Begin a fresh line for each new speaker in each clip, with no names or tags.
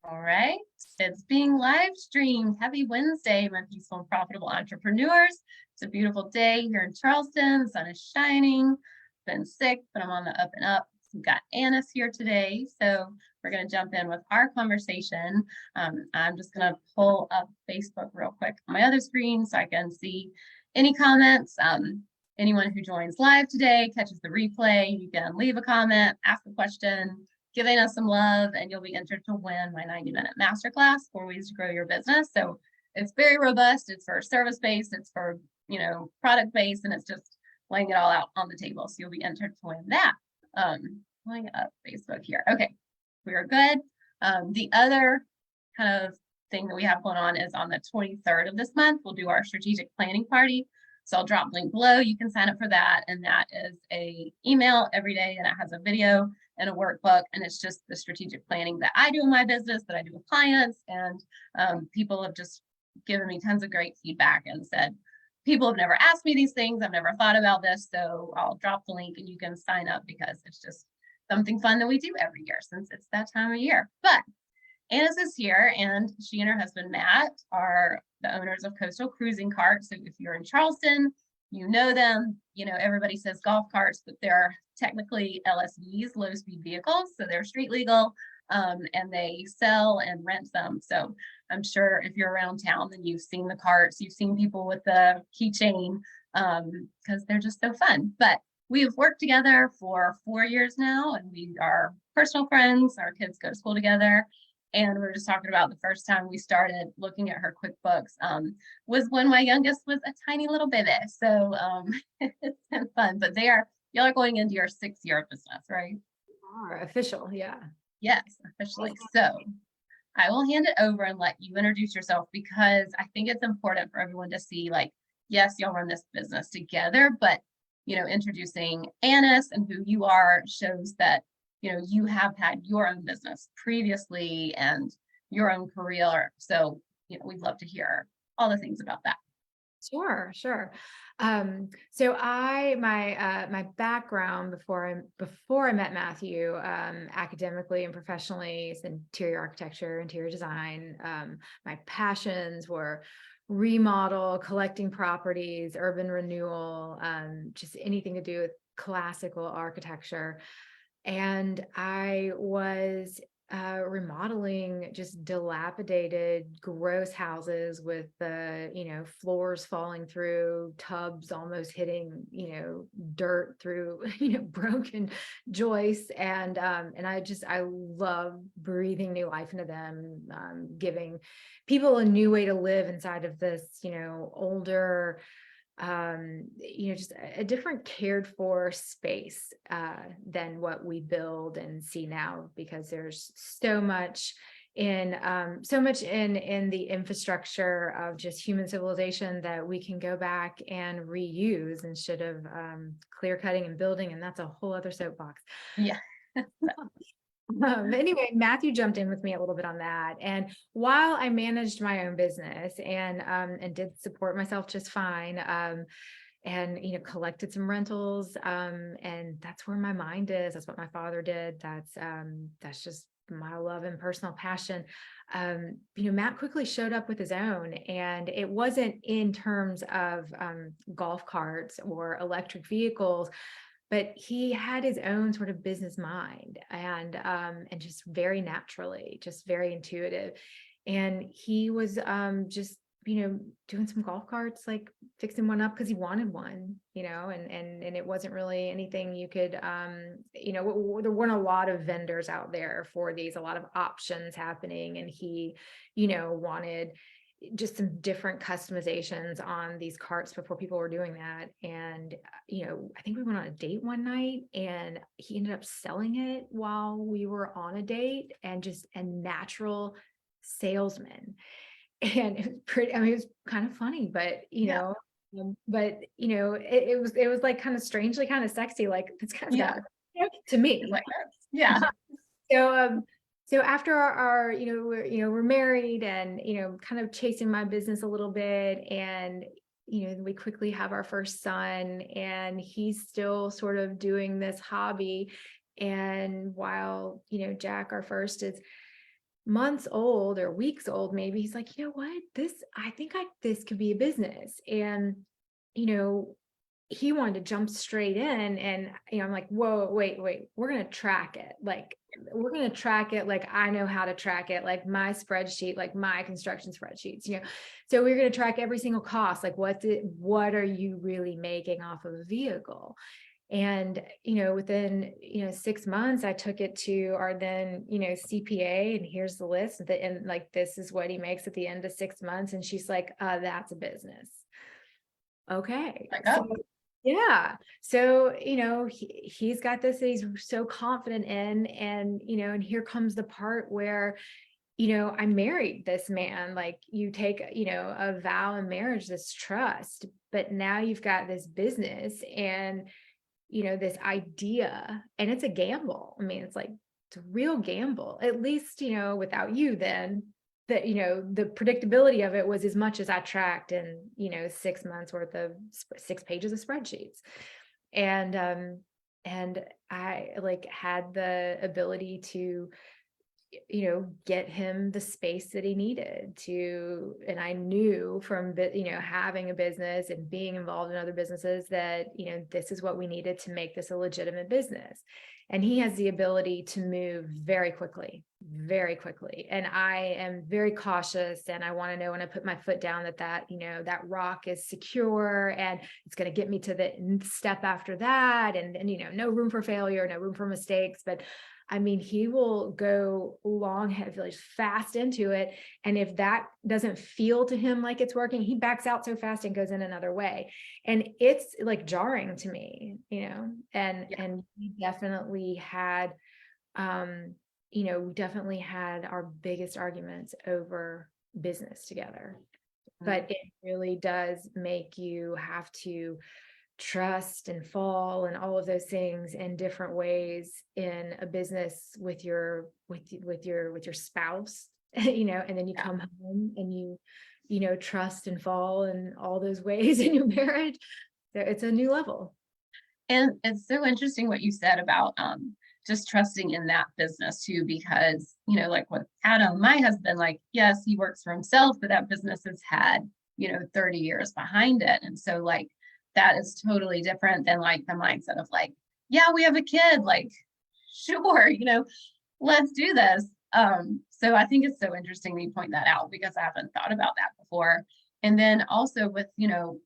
All right, it's being live streamed. Happy Wednesday, my peaceful and profitable entrepreneurs. It's a beautiful day here in Charleston. The sun is shining. Been sick, but I'm on the up and up. We've got Annise here today, so we're going to jump in with our conversation. I'm just going to pull up Facebook real quick on my other screen so I can see any comments. Anyone who joins live today, catches the replay, you can leave a comment, ask a question, giving us some love, and you'll be entered to win my 90-minute masterclass, 4 ways to grow your business. So it's very robust. It's for service-based, it's for, product-based, and it's just laying it all out on the table. So you'll be entered to win that. Pulling up Facebook here. Okay, we are good. The other kind of thing that we have going on is on the 23rd of this month, we'll do our strategic planning party. So I'll drop link below. You can sign up for that. And that is a email every day, and it has a video and a workbook. And it's just the strategic planning that I do in my business, that I do with clients. And people have just given me tons of great feedback and said, people have never asked me these things. I've never thought about this. So I'll drop the link and you can sign up because it's just something fun that we do every year since it's that time of year. But Annise is here, and she and her husband, Matt, are the owners of Coastal Cruising Carts. So if you're in Charleston, you know them. Everybody says golf carts, but they're technically LSVs, low speed vehicles. So they're street legal, and they sell and rent them. So I'm sure if you're around town, then you've seen the carts, you've seen people with the keychain, because they're just so fun. But we've worked together for 4 years now, and we are personal friends. Our kids go to school together. And we were just talking about the first time we started looking at her QuickBooks was when my youngest was a tiny little baby. So it's been fun. But y'all are going into your 6th year of business, right?
Official, yeah.
Yes, officially. So I will hand it over and let you introduce yourself, because I think it's important for everyone to see, like, yes, y'all run this business together, but introducing Annise and who you are shows that you have had your own business previously and your own career. So, we'd love to hear all the things about that.
Sure. So my background before I met Matthew, academically and professionally, is interior architecture, interior design. My passions were remodel, collecting properties, urban renewal, just anything to do with classical architecture. And I was remodeling just dilapidated, gross houses with the, floors falling through, tubs almost hitting, dirt through, broken joists. And I love breathing new life into them, giving people a new way to live inside of this, older, just a different cared for space than what we build and see now, because there's so much in the infrastructure of just human civilization that we can go back and reuse instead of clear cutting and building, and that's a whole other soapbox.
Yeah.
Anyway, Matthew jumped in with me a little bit on that. And while I managed my own business and did support myself just fine, and collected some rentals, and that's where my mind is. That's what my father did. That's just my love and personal passion. Matt quickly showed up with his own, and it wasn't in terms of golf carts or electric vehicles, but he had his own sort of business mind, and just very naturally, just very intuitive. And he was just, doing some golf carts, like fixing one up because he wanted one, and it wasn't really anything you could, there weren't a lot of vendors out there for these, a lot of options happening. And he, wanted just some different customizations on these carts before people were doing that. And, I think we went on a date one night, and he ended up selling it while we were on a date, and just a natural salesman. And it was pretty, it was kind of funny, but, it was like kind of strangely kind of sexy, like this guy's got, to me.
Like, yeah.
So after our we're married, and, kind of chasing my business a little bit, and, we quickly have our first son, and he's still sort of doing this hobby. And while, Jack, our first, is months old or weeks old, maybe, he's like, you know what, I think this could be a business. And, you know, he wanted to jump straight in, and, I'm like, whoa, wait, we're going to track it. Like, we're going to track it. Like, I know how to track it, like my spreadsheet, like my construction spreadsheets, so we're going to track every single cost. Like, what are you really making off of a vehicle? And, within, 6 months, I took it to our then, CPA, and here's the list. And like, this is what he makes at the end of 6 months. And she's like, that's a business. Okay.
Like,
So,
oh,
yeah. So, he's got this that he's so confident in. And, and here comes the part where, I married this man. Like, you take, a vow in marriage, this trust, but now you've got this business and, this idea, and it's a gamble. I mean, it's a real gamble, at least, without you, then that, the predictability of it was as much as I tracked in, 6 months worth of 6 pages of spreadsheets. And I like had the ability to, get him the space that he needed to. And I knew from, having a business and being involved in other businesses that, this is what we needed to make this a legitimate business. And he has the ability to move very quickly, very quickly. And I am very cautious, and I want to know when I put my foot down that, that rock is secure and it's going to get me to the step after that. And, no room for failure, no room for mistakes. But I mean, he will go long, heavily, fast into it. And if that doesn't feel to him like it's working, he backs out so fast and goes in another way. And it's like jarring to me, and we definitely had, definitely had our biggest arguments over business together. But it really does make you have to trust and fall and all of those things in different ways in a business with your spouse, and then you come home and you trust and fall in all those ways in your marriage. So it's a new level.
And it's so interesting what you said about just trusting in that business too, because, like with Adam, my husband, like, yes, he works for himself, but that business has had, 30 years behind it. And so like, that is totally different than like the mindset of like, yeah, we have a kid, like, sure, let's do this. So I think it's so interesting that you point that out, because I haven't thought about that before. And then also with,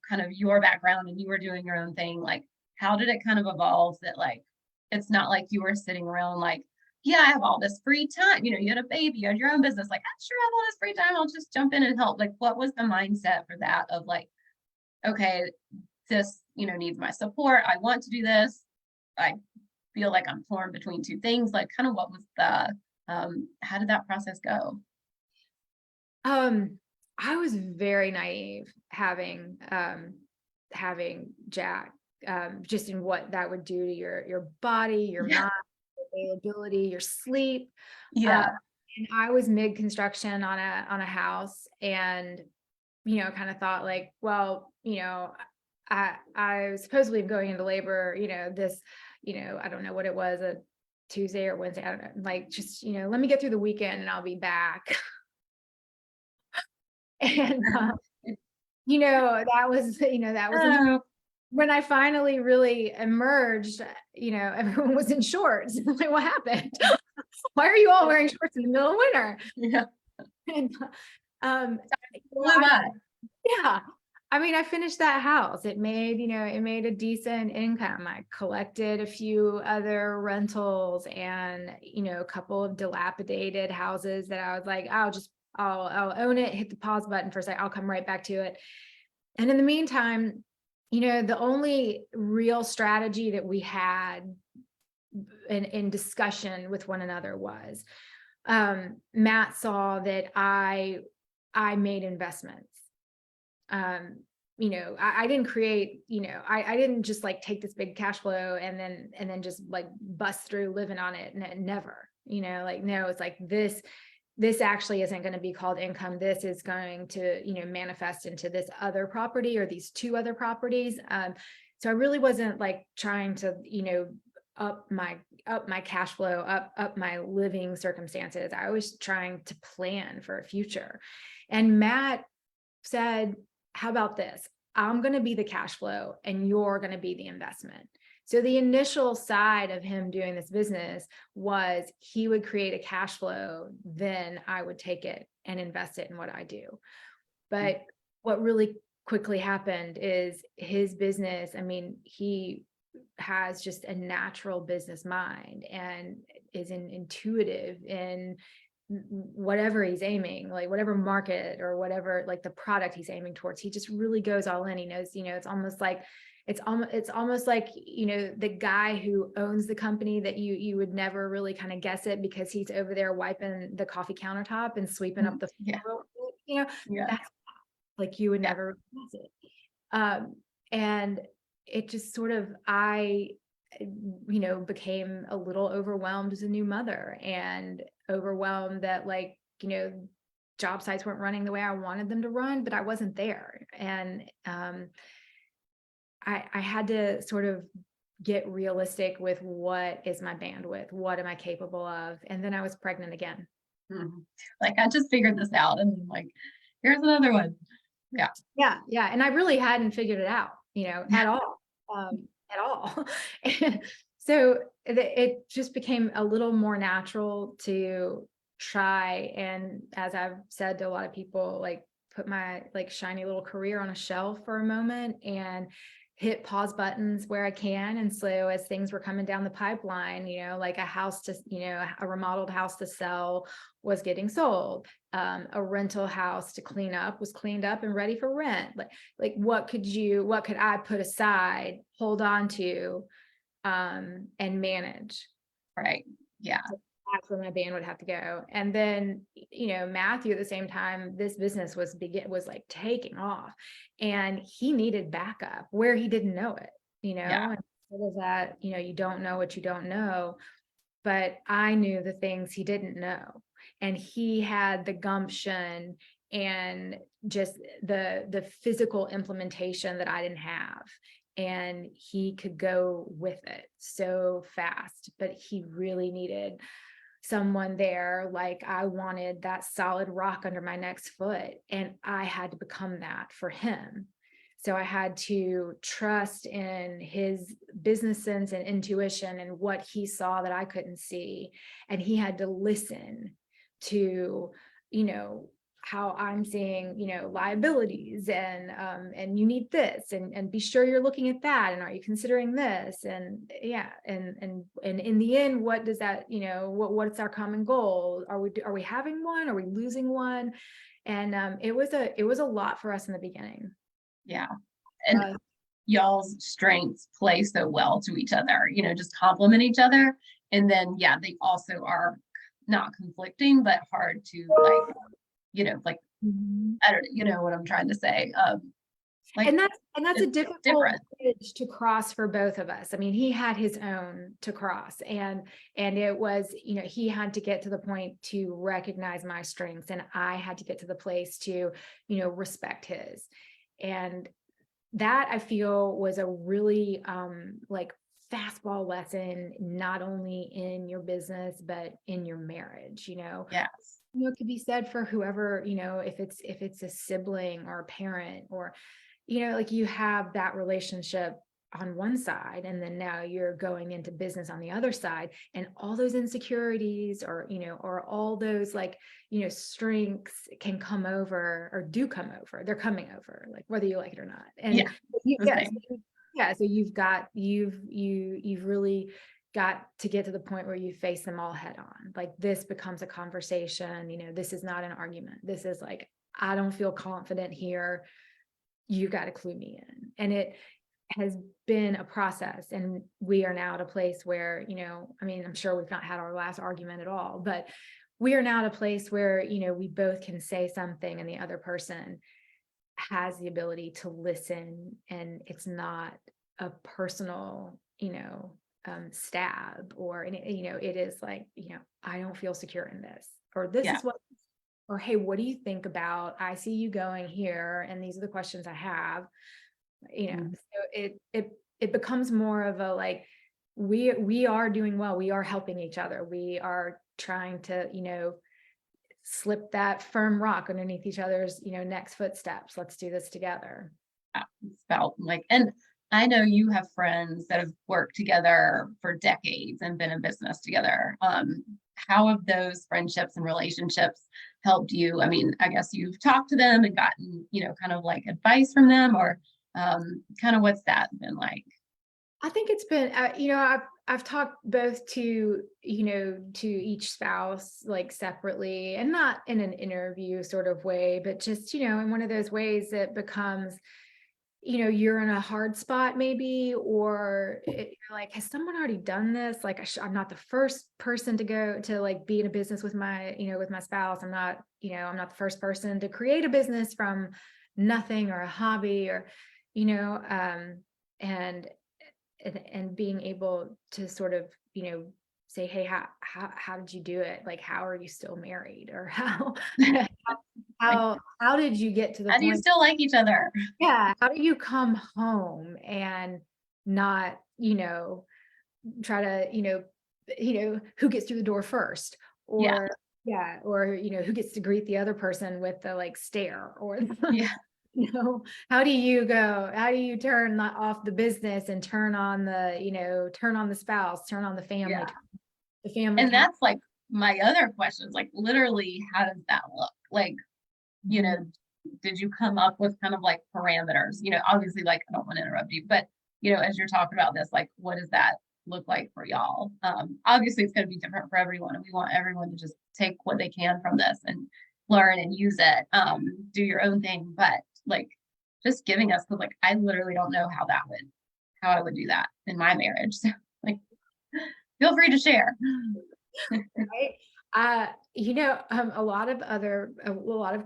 kind of your background and you were doing your own thing, like, how did it kind of evolve that like, it's not like you were sitting around like, yeah, I have all this free time. You had a baby, you had your own business. Like, I sure have all this free time. I'll just jump in and help. Like, what was the mindset for that of like, okay, this, needs my support. I want to do this. I feel like I'm torn between two things. Like, kind of what was the, how did that process go?
I was very naive having Jack, just in what that would do to your body, your mind, availability, your sleep.
Yeah.
And I was mid construction on a house, and kind of thought like, well, I was supposedly going into labor, this, I don't know what it was, a Tuesday or Wednesday, I don't know, like, just, let me get through the weekend and I'll be back. And, that was, when I finally really emerged, everyone was in shorts. Like, what happened? Why are you all wearing shorts in the middle of winter?
Yeah.
And,
Well,
yeah. I mean, I finished that house. It made a decent income. I collected a few other rentals and, a couple of dilapidated houses that I was like, I'll own it, hit the pause button for a second. I'll come right back to it. And in the meantime, the only real strategy that we had in discussion with one another was, Matt saw that I made investments. I didn't create, I didn't just like take this big cash flow and then just like bust through living on it. Never, no, it's like this actually isn't going to be called income. This is going to, manifest into this other property or these two other properties. So I really wasn't like trying to, up my cash flow, up my living circumstances. I was trying to plan for a future. And Matt said, how about this? I'm going to be the cash flow and you're going to be the investment. So the initial side of him doing this business was he would create a cash flow, then I would take it and invest it in what I do. But what really quickly happened is his business, I mean, he has just a natural business mind and is intuitive in whatever he's aiming, like whatever market or whatever, like the product he's aiming towards, he just really goes all in. He knows, it's almost like, it's almost like, the guy who owns the company that you would never really kind of guess it because he's over there wiping the coffee countertop and sweeping up the floor, that's like you would never guess it. And it just sort of, I became a little overwhelmed as a new mother and overwhelmed that job sites weren't running the way I wanted them to run, but I wasn't there. And I had to sort of get realistic with what is my bandwidth, what am I capable of? And then I was pregnant again.
Like, I just figured this out, and like, here's another one.
Yeah. And I really hadn't figured it out, at all. At all. And so it just became a little more natural to try. And as I've said to a lot of people, like put my shiny little career on a shelf for a moment and hit pause buttons where I can. And so as things were coming down the pipeline, like a house to, a remodeled house to sell was getting sold. A rental house to clean up was cleaned up and ready for rent. Like what could I put aside, hold on to, and manage?
Right. Yeah.
So that's where my band would have to go. And then, Matthew at the same time, this business was like taking off and he needed backup where he didn't know it, and sort of that, you don't know what you don't know, but I knew the things he didn't know. And he had the gumption and just the physical implementation that I didn't have. And he could go with it so fast, but he really needed someone there. Like I wanted that solid rock under my next foot, and I had to become that for him. So I had to trust in his business sense and intuition and what he saw that I couldn't see. And he had to listen to, how I'm seeing, liabilities and you need this and be sure you're looking at that. And are you considering this? And and in the end, what does that, what's our common goal? Are we having one? Are we losing one? And it was a lot for us in the beginning.
Yeah. And y'all's strengths play so well to each other, just complement each other. And then, they also are not conflicting, but hard to I don't, what I'm trying to say.
And that's a difficult bridge to cross for both of us. I mean, he had his own to cross, and it was, he had to get to the point to recognize my strengths, and I had to get to the place to, respect his. And that I feel was a really fastball lesson, not only in your business, but in your marriage,
Yes.
It could be said for whoever, if it's a sibling or a parent or, you have that relationship on one side, and then now you're going into business on the other side, and all those insecurities or, or all those strengths can come over or do come over. They're coming over, like whether you like it or not. And so you've really got to get to the point where you face them all head on. Like this becomes a conversation, this is not an argument. This is like, I don't feel confident here. You got to clue me in. And it has been a process, and we are now at a place where, I'm sure we've not had our last argument at all, but we are now at a place where, we both can say something and the other person has the ability to listen, and it's not a personal, stab or, it is like, I don't feel secure in this, or this is what, or, hey, what do you think about, I see you going here, and these are the questions I have, so it becomes more of a we are doing well. We are helping each other. We are trying to, slip that firm rock underneath each other's, next footsteps. Let's do this together.
It's about like, and I know you have friends that have worked together for decades and been in business together. How have those friendships and relationships helped you? I mean, I guess you've talked to them and gotten, kind of like advice from them, or kind of what's that been like?
I think it's been, I've talked both to, to each spouse like separately, and not in an interview sort of way, but just, in one of those ways that becomes, you're in a hard spot maybe, or you're like, has someone already done this? Like, I'm not the first person to go to like be in a business with my, with my spouse. I'm not the first person to create a business from nothing, or a hobby, or, and being able to sort of, say, hey, how did you do it? Like, how are you still married? Or how,
Like,
how did you get to the
how do you
point?
still like each other?
Yeah. How do you come home and not, try to, who gets through the door first,
Yeah,
or, yeah, or, who gets to greet the other person with the like stare, or,
yeah,
how do you turn off the business and turn on the, turn on the spouse, turn on the family,
yeah.
the family
And
count.
that's like my other questions, like literally, how does that look? Like, you know, did you come up with kind of like parameters? Obviously, like, I don't want to interrupt you, but as you're talking about this, like, what does that look like for y'all? Obviously it's going to be different for everyone, and we want everyone to just take what they can from this and learn and use it. Do your own thing, but like, just giving us, because like, I literally don't know how I would do that in my marriage. So like, feel free to share.
Right. A lot of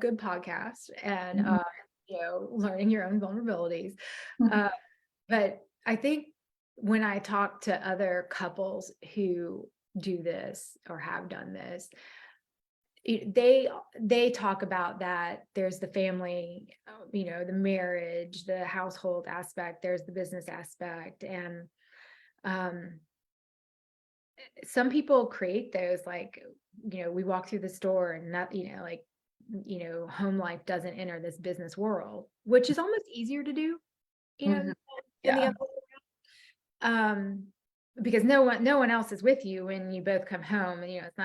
good podcasts, and,
Mhm.
learning your own vulnerabilities.
Mhm.
Uh, but I think when I talk to other couples who do this or have done this, they talk about that there's the family, the marriage, the household aspect, there's the business aspect, and um some people create those, like, we walk through the store and not, like, home life doesn't enter this business world, which is almost easier to do,
Mhm.
than the
Yeah.
other way around. Because no one else is with you when you both come home, and it's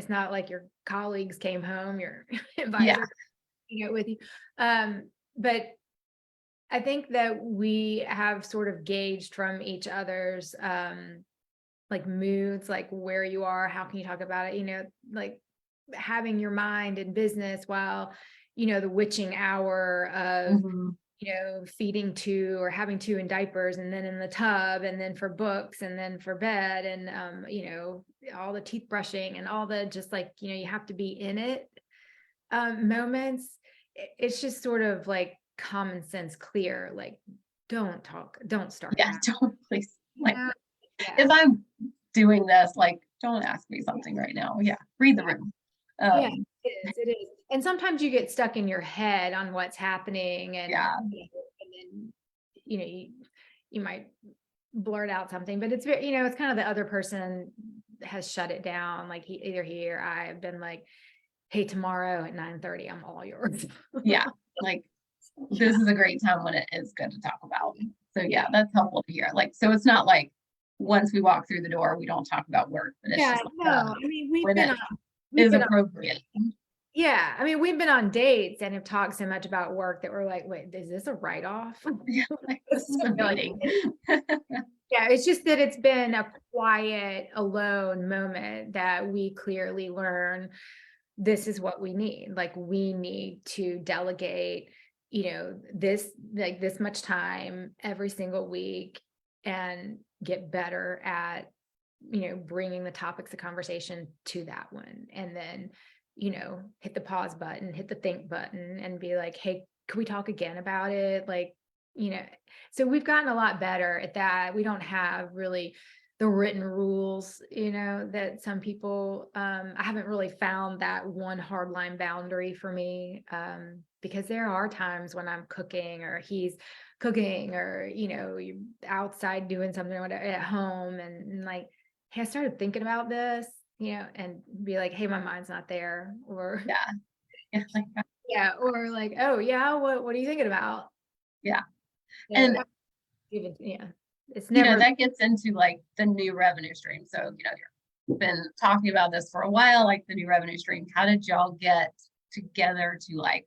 not like your colleagues came home, your
Yeah.
advisor, with you. But I think that we have sort of gauged from each other's like moods, like where you are, how can you talk about it, like having your mind in business while, the witching hour of,
Mhm.
feeding two or having two in diapers, and then in the tub, and then for books, and then for bed, and, all the teeth brushing, and all the just like, you have to be in it, moments. It's just sort of like common sense clear, like, don't start
Yeah.
now.
Don't, please. Like,
Yeah.
if
Yeah.
I'm doing this, like, don't ask me something right now. Yeah. Read the room.
Yeah,
Um,
it is. And sometimes you get stuck in your head on what's happening, and,
yeah.
and then, you might blurt out something, but it's very, it's kind of the other person has shut it down. Like, either he or I have been like, hey, tomorrow at 9:30, I'm all yours.
Yeah. Like,
Yeah.
this is a great time when it is good to talk about. So
Yeah.
yeah, that's helpful to hear. Like, so it's not like once we walk through the door, we don't talk about work, but it's
Yeah.
just like,
No, I mean,
when it
we've
is
been on,
appropriate.
yeah. I mean, we've been on dates and have talked so much about work that we're like, wait, is this a write-off?
Yeah. Like, this is a
We're like,
meeting.
yeah, it's just that it's been a quiet, alone moment that we clearly learn this is what we need. Like, we need to delegate, this, like, this much time every single week, and get better at, bringing the topics of conversation to that one. And then, hit the pause button, hit the think button, and be like, hey, can we talk again about it? Like, you know, so we've gotten a lot better at that. We don't have really the written rules, that some people, I haven't really found that one hard line boundary for me, because there are times when I'm cooking or he's cooking or, you're outside doing something or whatever at home and like, hey, I started thinking about this, and be like, hey, my mind's not there. Or
Yeah. Yeah. Like,
yeah, or like, oh yeah, what are you thinking about?
yeah.
So
And,
even it's never
that gets into like the new revenue stream. So, you've been talking about this for a while, like the new revenue stream. How did y'all get together to like,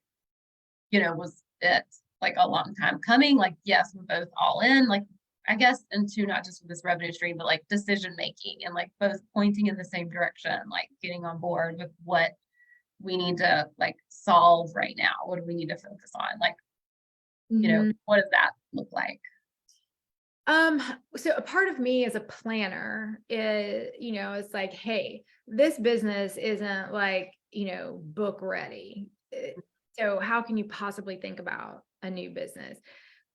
was it like a long time coming? Like, yes, we're both all in, like, I guess, into not just with this revenue stream, but like decision making and like both pointing in the same direction, like getting on board with what we need to like solve right now. What do we need to focus on? Like,
Mhm.
what does that look like?
Um, so a part of me as a planner is, it's like, hey, this business isn't like, book ready. So how can you possibly think about a new business?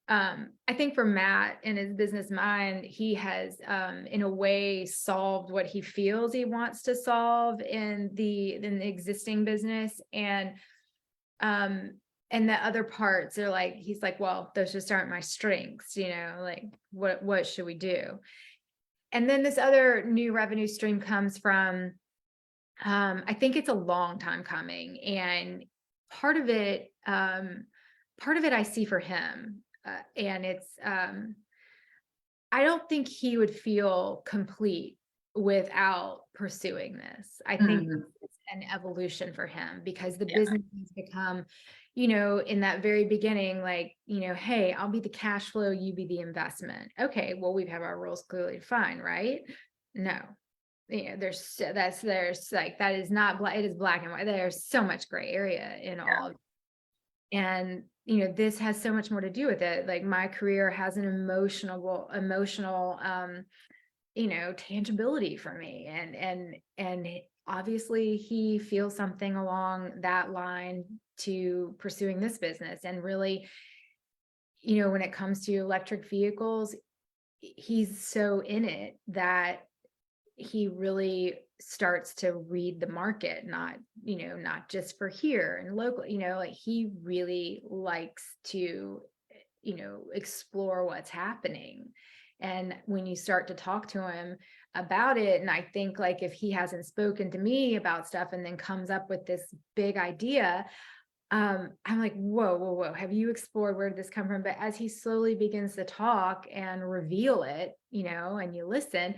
I think for Matt and his business mind, he has in a way solved what he feels he wants to solve in the existing business. Um and the other parts are like, he's like, well, those just aren't my strengths, like what should we do? And then this other new revenue stream comes from, I think it's a long time coming, and part of it I see for him, and it's I don't think he would feel complete without pursuing this. I think
Mm,
it's an evolution for him because the
yeah,
business has become, in that very beginning, like, hey, I'll be the cash flow, you be the investment. Okay, well, we have our roles clearly defined, right? No. There's like, that is not black, it is black and white. There's so much gray area in
yeah,
all of. And, this has so much more to do with it. Like my career has an emotional, tangibility for me. And obviously he feels something along that line to pursuing this business. And really, when it comes to electric vehicles, he's so in it that he really starts to read the market, not just for here and local, like he really likes to, explore what's happening. And when you start to talk to him about it, and I think like if he hasn't spoken to me about stuff and then comes up with this big idea, I'm like, whoa, have you explored where did this come from? But as he slowly begins to talk and reveal it, and you listen,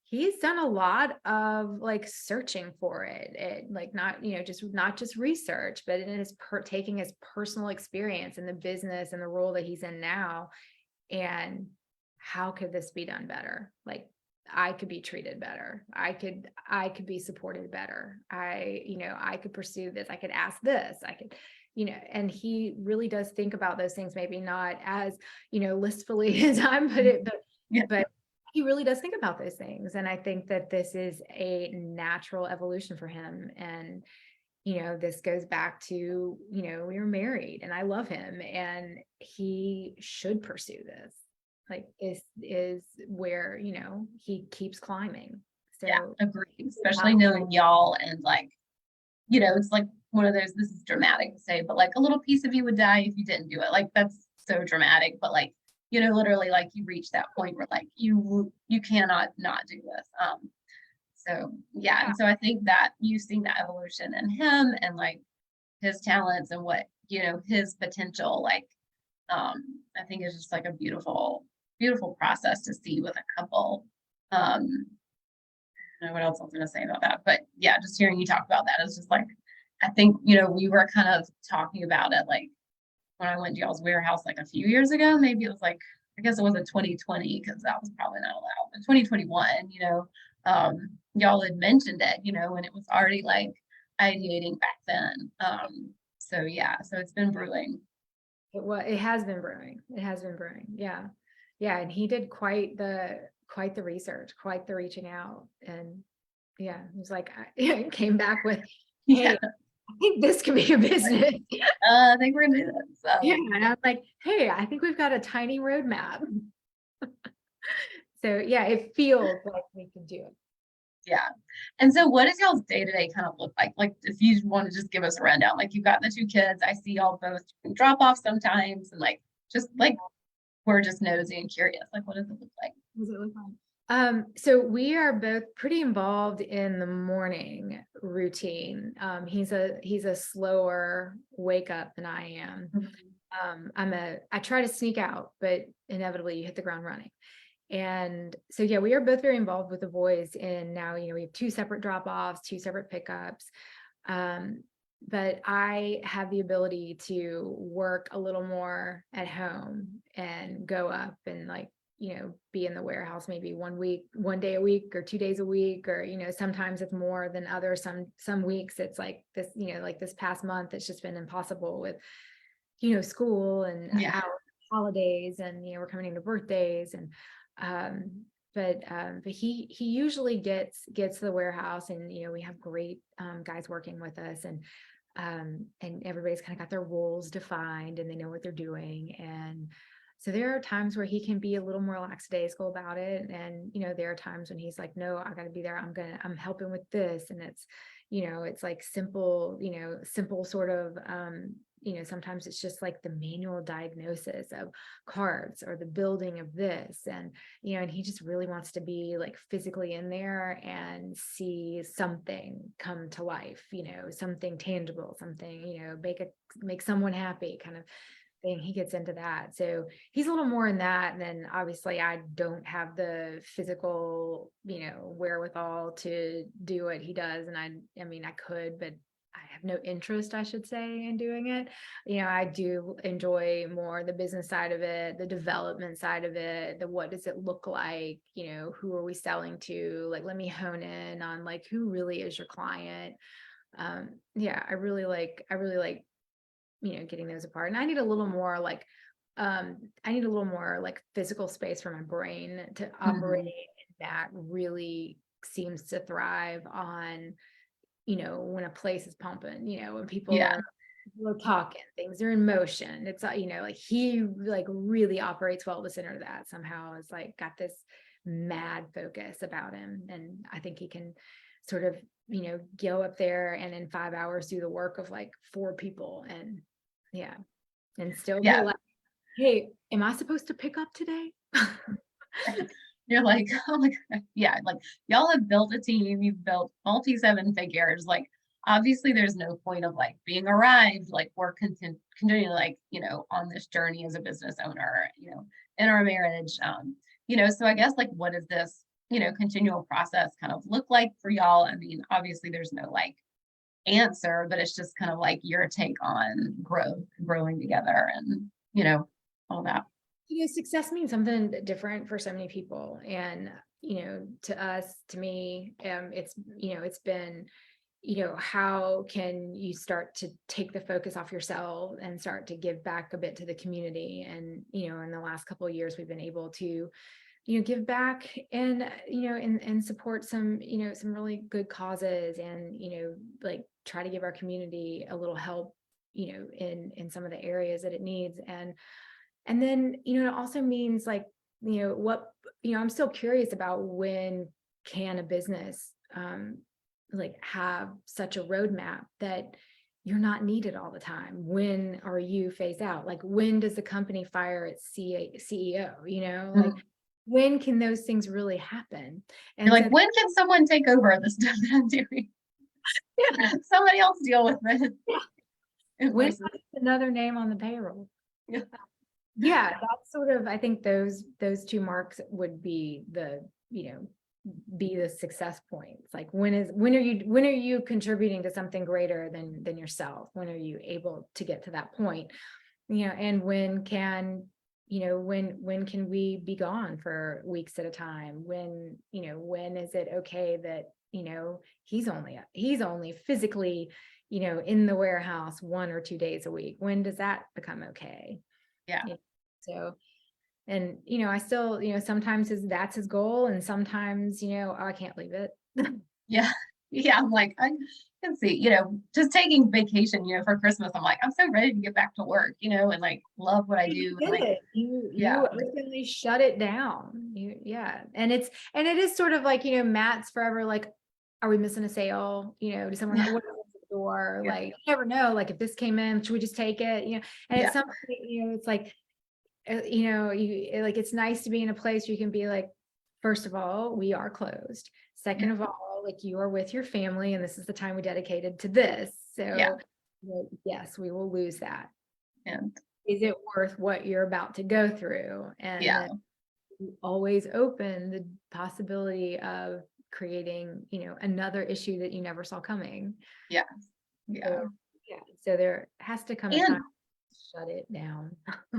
he's done a lot of like searching for it, like not just research, but it is taking his personal experience in the business and the role that he's in now, and how could this be done better? Like I could be treated better. I could be supported better. I could pursue this. I could ask this. I could, and he really does think about those things, maybe not as, listfully as I'm put it,
yeah,
but he really does think about those things. And I think that this is a natural evolution for him. And, this goes back to, we were married and I love him and he should pursue this. Like this is where, he keeps climbing.
yeah,
So
agree. Especially knowing y'all and like, it's like one of those, this is dramatic to say, but like a little piece of you would die if you didn't do it. Like that's so dramatic, but like, literally like you reach that point where like you cannot not do this. So yeah, and so I think that you've seen that evolution in him and like his talents and what, his potential, like I think it's just like a beautiful, beautiful process to see with a couple. I don't know what else I was gonna say about that, but yeah, just hearing you talk about that is just like, I think, we were kind of talking about it like when I went to y'all's warehouse like a few years ago, maybe it was like, I guess it wasn't 2020 because that was probably not allowed, but 2021, y'all had mentioned it, and it was already like ideating back then. So yeah, so it's been brewing.
it has been brewing. It has been brewing. Yeah. Yeah. And he did quite the research, quite the reaching out. And yeah, it was like, I came back with,
Yeah,
hey, I think this could be a business.
I think we're gonna do this.
Yeah. And I'm like, hey, I think we've got a tiny roadmap. So yeah, it feels like we can do it.
Yeah. And so what does y'all's day-to-day kind of look like? Like if you want to just give us a rundown, like you've got the two kids, I see y'all both drop off sometimes and like just like we're just nosy and curious. Like, what does it look like?
What does it look like? So we are both pretty involved in the morning routine. He's a slower wake up than I am. I try to sneak out, but inevitably you hit the ground running. And so, yeah, we are both very involved with the boys, and now, we have 2 separate drop-offs, 2 separate pickups. But I have the ability to work a little more at home and go up and be in the warehouse maybe one day a week or 2 days a week, or, sometimes it's more than others. Some weeks it's like this, like this past month, it's just been impossible with, school and
Yeah.
our holidays, and, we're coming into birthdays, and, but he usually gets to the warehouse, and, we have great, guys working with us, and everybody's kind of got their roles defined, and they know what they're doing. And so there are times where he can be a little more lackadaisical about it. And, there are times when he's like, no, I got to be there. I'm helping with this. And it's like simple sort of, sometimes it's just like the manual diagnosis of cards or the building of this. And, and he just really wants to be like physically in there and see something come to life, something tangible, something, make someone happy kind of thing. He gets into that. So he's a little more in that. And then obviously I don't have the physical, wherewithal to do what he does. And I mean, I could, but I have no interest, I should say, in doing it. I do enjoy more the business side of it, the development side of it, the what does it look like, who are we selling to? Like, let me hone in on like who really is your client. Yeah, I really like getting those apart. And I need a little more like physical space for my brain to operate. And that really seems to thrive on, when a place is pumping, when people
Yeah.
are talking, things are in motion. It's like he like really operates well at the center of that somehow. Is like got this mad focus about him. And I think he can sort of, go up there and in 5 hours do the work of like 4 people. And yeah. And still be like, hey, am I supposed to pick up today?
You're like, oh my God. Yeah, like y'all have built a team, you've built multi 7 figures. Like, obviously there's no point of like being arrived. Like, we're continuing like, on this journey as a business owner, in our marriage. So I guess like what is this, continual process kind of look like for y'all? I mean, obviously there's no like answer, but it's just kind of like your take on growing together, and all that.
Success means something different for so many people. And, to me, it's been, how can you start to take the focus off yourself and start to give back a bit to the community? And, in the last couple of years, we've been able to, give back and, and support some, some really good causes, and, like try to give our community a little help, in some of the areas that it needs. And then, it also means like, I'm still curious about when can a business, like have such a roadmap that you're not needed all the time. When are you phased out? Like, when does the company fire its CEO, like when can those things really happen? And
You're like,
so,
when can someone take over the stuff that I'm doing?
yeah,
Somebody else deal with it.
yeah. When is another name on the payroll?
Yeah.
Yeah, that's sort of, I think those 2 marks would be the, be the success points. Like, when are you contributing to something greater than yourself? When are you able to get to that point? And when can we be gone for weeks at a time? When is it okay that, he's only physically, in the warehouse 1 or 2 days a week? When does that become okay?
Yeah.
So, and, I still, sometimes that's his goal. And sometimes, I can't leave it.
Yeah. Yeah. I'm like, I can see, just taking vacation, for Christmas. I'm like, I'm so ready to get back to work, and like love what I do. And, like,
You really shut it down. And it is sort of like, Matt's forever like, are we missing a sale? Does someone what is at the door?
Yeah.
Like, you never know. Like, if this came in, should we just take it? And at some point, it's like, like, it's nice to be in a place where you can be like, first of all, we are closed. Second of all, like, you are with your family and this is the time we dedicated to this.
Yeah.
So yes, we will lose that.
And
Is it worth what you're about to go through? And
yeah.
then always open the possibility of creating, another issue that you never saw coming.
Yeah. Yeah.
So, yeah. So there has to come a
And
time to shut it down.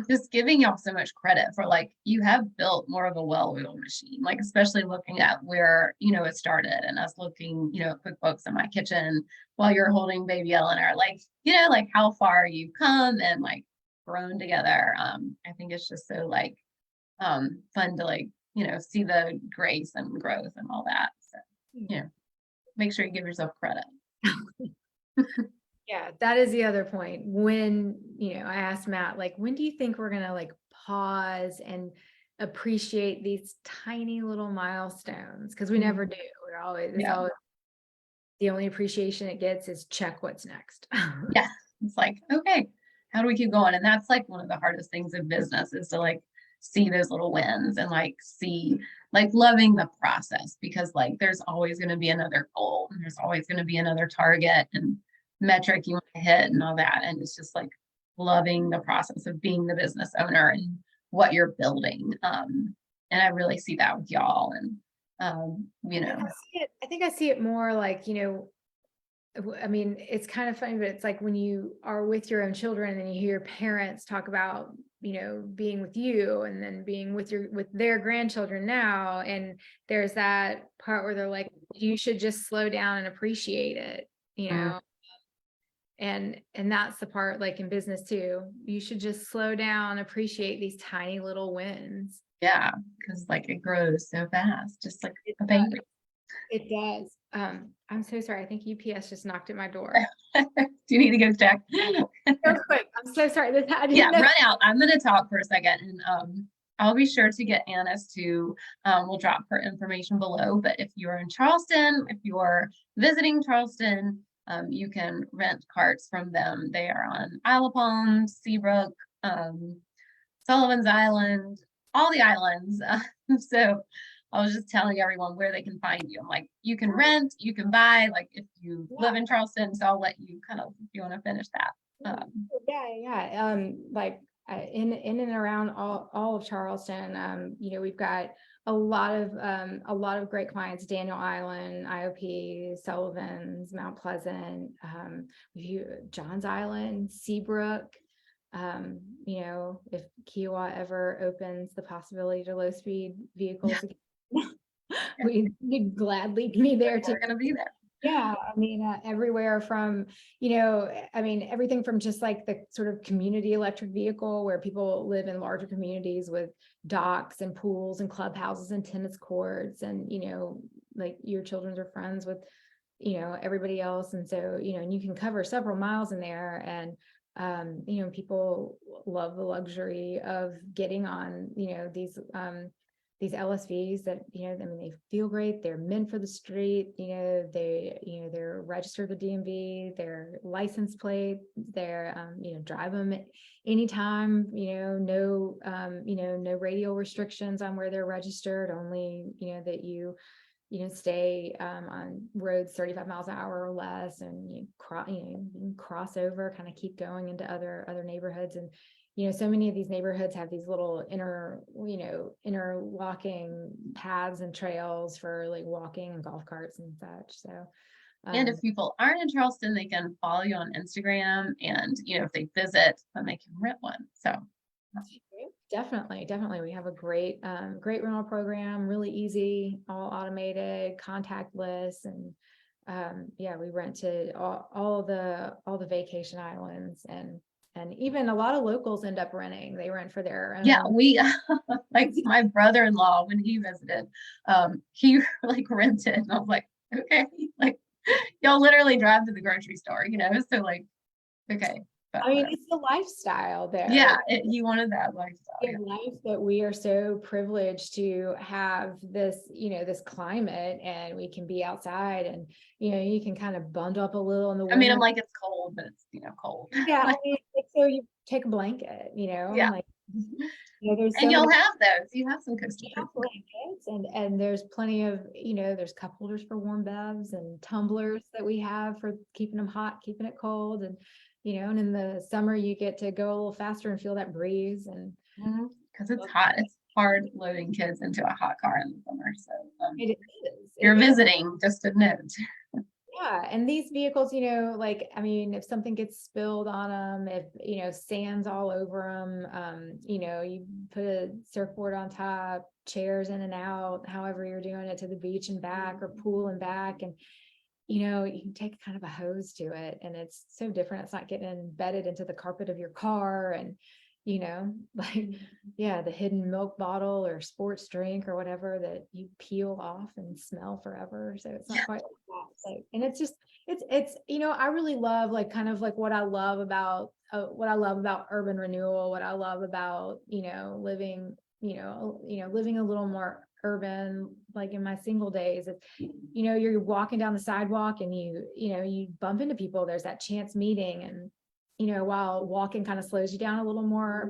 just giving y'all so much credit for like, you have built more of a well-oiled machine, like, especially looking at where, it started and us looking, at QuickBooks in my kitchen while you're holding baby Eleanor, like, like how far you've come and like grown together. I think it's just so like, fun to like, see the grace and growth and all that. So, make sure you give yourself credit.
Yeah, that is the other point. When, I asked Matt, like, when do you think we're gonna like pause and appreciate these tiny little milestones? Because we never do. We're always, it's
Yeah.
always the only appreciation it gets is check what's next.
Yeah. It's like, okay, how do we keep going? And that's like one of the hardest things in business is to like see those little wins and like see like loving the process, because like there's always going to be another goal and there's always going to be another target and metric you want to hit and all that. And it's just like loving the process of being the business owner and what you're building. And I really see that with y'all. And
I think I see it more like, I mean, it's kind of funny, but it's like when you are with your own children and you hear parents talk about, being with you and then being with their grandchildren now. And there's that part where they're like, you should just slow down and appreciate it, and that's the part, like in business too, you should just slow down, appreciate these tiny little wins.
Yeah, because like it grows so fast, just like a baby.
It does. I'm so sorry. I think UPS just knocked at my door.
Do you need to go check?
So quick. I'm so sorry.
Yeah, run out. I'm going to talk for a second, and I'll be sure to get Annise to. We'll drop her information below. But if you're in Charleston, if you're visiting Charleston, you can rent carts from them. They are on Isle of Palms, Seabrook, Sullivan's Island, all the islands. So I was just telling everyone where they can find you. I'm like, you can rent, you can buy, like if you live in Charleston. So I'll let you kind of, if you want to finish that.
Like in and around all of Charleston, we've got a lot of great clients: Daniel Island, IOP, Sullivan's, Mount Pleasant, Johns Island, Seabrook. If Kiowa ever opens the possibility to low speed vehicles, we'd gladly be there.
We're going to be there.
Yeah, I mean, everywhere from, everything from just like the sort of community electric vehicle where people live in larger communities with docks and pools and clubhouses and tennis courts, and, like your children are friends with, everybody else. And so, and you can cover several miles in there, and people love the luxury of getting on, these LSVs that, they feel great. They're meant for the street. They're registered with DMV, their license plate, they're, drive them anytime, no radial restrictions on where they're registered, only, that you stay on roads 35 miles an hour or less, and you can cross over, kind of keep going into other neighborhoods. And so many of these neighborhoods have these little interlocking paths and trails for like walking and golf carts and such. So
and if people aren't in Charleston, they can follow you on Instagram, and if they visit, then they can rent one. So
definitely we have a great rental program, really easy, all automated, contactless. And we rent to all the vacation islands, and even a lot of locals end up renting. They rent for their own.
We like my brother-in-law, when he visited, he like rented, and I was like, okay, like y'all literally drive to the grocery store, so like, okay.
I mean, it's the lifestyle there.
Yeah, he wanted that lifestyle.
The life that we are so privileged to have this, this climate, and we can be outside, and you can kind of bundle up a little in the winter.
I mean, I'm like, it's cold, but it's cold.
Yeah, so you take a blanket,
Yeah.
like, there's so
And you'll
many
have those. You have some coastal proof.
blankets, and there's plenty of, there's cup holders for warm bevs and tumblers that we have for keeping them hot, keeping it cold. And, and in the summer you get to go a little faster and feel that breeze. And
Because it's hot. It's hard loading kids into a hot car in the summer. So
it is.
you're visiting, just a note.
Yeah, and these vehicles, if something gets spilled on them, if, sand's all over them, you put a surfboard on top, chairs in and out, however you're doing it, to the beach and back, or pool and back. And, you can take kind of a hose to it, and it's so different. It's not getting embedded into the carpet of your car. And, the hidden milk bottle or sports drink or whatever that you peel off and smell forever. So it's not quite like that. So, and it's just, it's, I really love what I love about urban renewal, what I love about, living, living a little more urban, like in my single days. It's, you're walking down the sidewalk and you bump into people, there's that chance meeting. And while walking kind of slows you down a little more,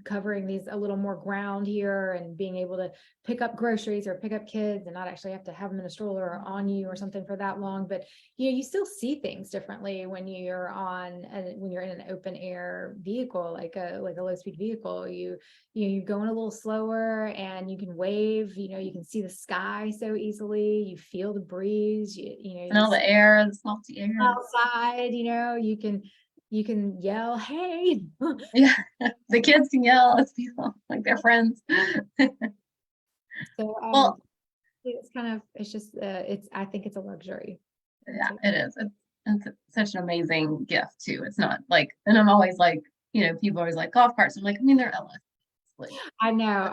covering these a little more ground here, and being able to pick up groceries or pick up kids and not actually have to have them in a stroller or on you or something for that long. But you still see things differently when you're when you're in an open air vehicle, like a low speed vehicle. You're going a little slower, and you can wave, you can see the sky so easily, you feel the breeze,
Smell the air, the salty air
outside, you can yell, hey.
Yeah, the kids can yell at people like they're friends.
So
Well,
I think it's a luxury.
yeah, it is. It's such an amazing gift too. It's not like, and I'm always like, people are always like golf carts. I'm like, they're LSVs.
I know.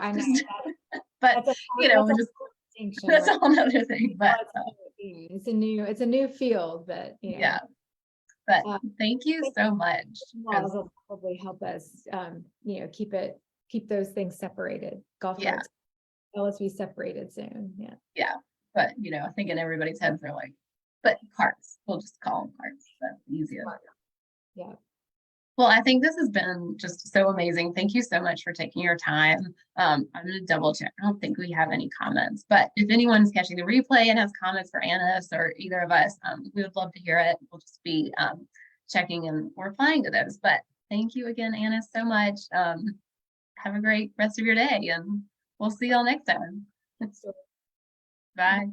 But that's a whole other thing. But
it's a new field, but
yeah. But thank you so much.
Laws will probably help us, keep those things separated. Golf carts, LSV separated soon. Yeah.
Yeah. But, I think in everybody's heads they're like, but carts, we'll just call them carts. That's easier.
Yeah.
Well, I think this has been just so amazing. Thank you so much for taking your time. I'm going to double check. I don't think we have any comments, but if anyone's catching the replay and has comments for Annise or either of us, we would love to hear it. We'll just be checking and replying to those. But thank you again, Annise, so much. Have a great rest of your day, and we'll see y'all next time. Bye.